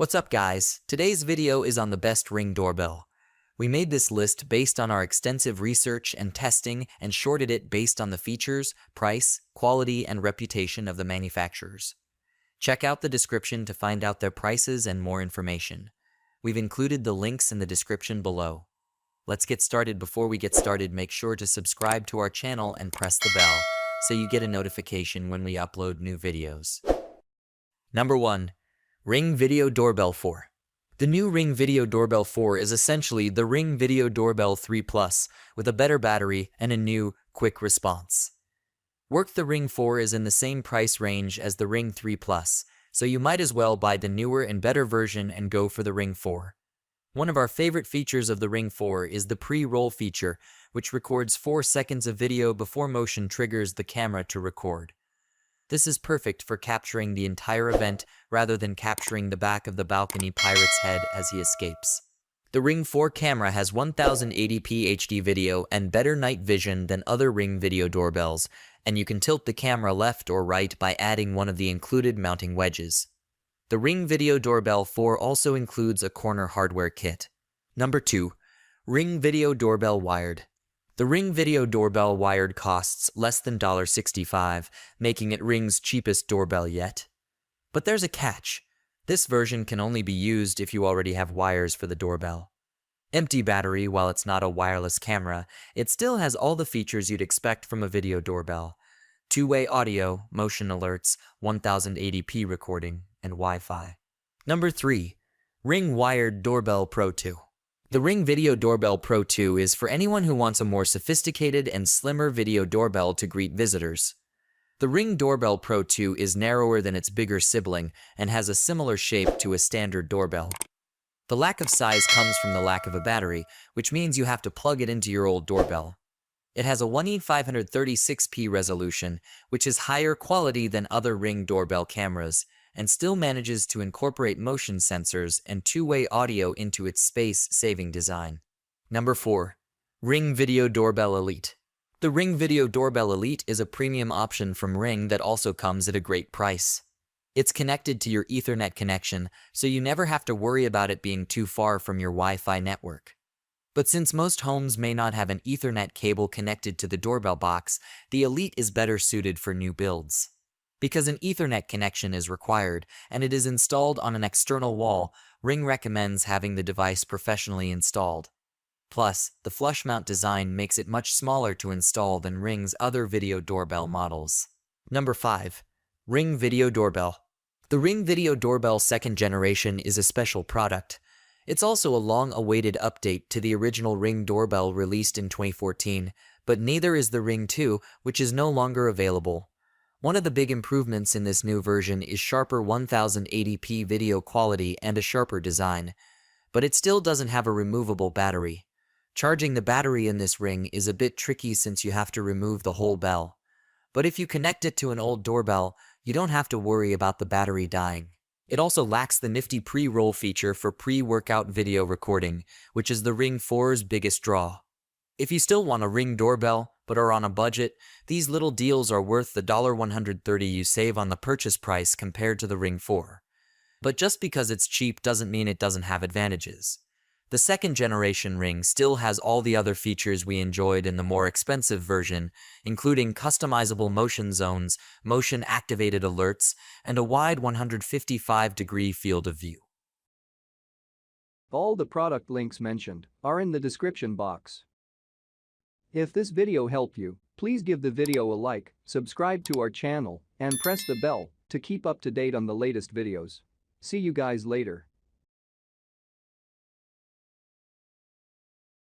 What's up guys? Today's video is on the best Ring doorbell. We made this list based on our extensive research and testing and shorted it based on the features, price, quality, and reputation of the manufacturers. Check out the description to find out their prices and more information. We've included the links in the description below. Let's get started. Before we get started, make sure to subscribe to our channel and press the bell so you get a notification when we upload new videos. Number 1. Ring Video Doorbell 4. The new Ring Video Doorbell 4 is essentially the Ring Video Doorbell 3 Plus with a better battery and a new, quick response. The Ring 4 is in the same price range as the Ring 3 Plus, so you might as well buy the newer and better version and go for the Ring 4. One of our favorite features of the Ring 4 is the pre-roll feature, which records 4 seconds of video before motion triggers the camera to record. This is perfect for capturing the entire event rather than capturing the back of the balcony pirate's head as he escapes. The Ring 4 camera has 1080p HD video and better night vision than other Ring Video doorbells, and you can tilt the camera left or right by adding one of the included mounting wedges. The Ring Video Doorbell 4 also includes a corner hardware kit. Number 2. Ring Video Doorbell Wired. The Ring Video Doorbell Wired costs less than $65, making it Ring's cheapest doorbell yet. But there's a catch. This version can only be used if you already have wires for the doorbell. Empty battery. While it's not a wireless camera, it still has all the features you'd expect from a video doorbell. Two-way audio, motion alerts, 1080p recording, and Wi-Fi. Number 3. Ring Wired Doorbell Pro 2. The Ring Video Doorbell Pro 2 is for anyone who wants a more sophisticated and slimmer video doorbell to greet visitors. The Ring Doorbell Pro 2 is narrower than its bigger sibling and has a similar shape to a standard doorbell. The lack of size comes from the lack of a battery, which means you have to plug it into your old doorbell. It has a 1536p resolution, which is higher quality than other Ring doorbell cameras, and still manages to incorporate motion sensors and two-way audio into its space-saving design. Number 4. Ring Video Doorbell Elite. The Ring Video Doorbell Elite is a premium option from Ring that also comes at a great price. It's connected to your Ethernet connection, so you never have to worry about it being too far from your Wi-Fi network. But since most homes may not have an Ethernet cable connected to the doorbell box, the Elite is better suited for new builds. Because an Ethernet connection is required and it is installed on an external wall, Ring recommends having the device professionally installed. Plus, the flush mount design makes it much smaller to install than Ring's other video doorbell models. Number 5. Ring Video Doorbell. The Ring Video Doorbell 2nd generation is a special product. It's also a long-awaited update to the original Ring doorbell released in 2014, but neither is the Ring 2, which is no longer available. One of the big improvements in this new version is sharper 1080p video quality and a sharper design, but it still doesn't have a removable battery. Charging the battery in this Ring is a bit tricky since you have to remove the whole bell. But if you connect it to an old doorbell, you don't have to worry about the battery dying. It also lacks the nifty pre-roll feature for pre-workout video recording, which is the Ring 4's biggest draw. If you still want a Ring doorbell, but are on a budget, these little deals are worth the $130 you save on the purchase price compared to the Ring 4. But just because it's cheap doesn't mean it doesn't have advantages. The 2nd generation Ring still has all the other features we enjoyed in the more expensive version, including customizable motion zones, motion-activated alerts, and a wide 155-degree field of view. All the product links mentioned are in the description box. If this video helped you, please give the video a like, subscribe to our channel, and press the bell to keep up to date on the latest videos. See you guys later.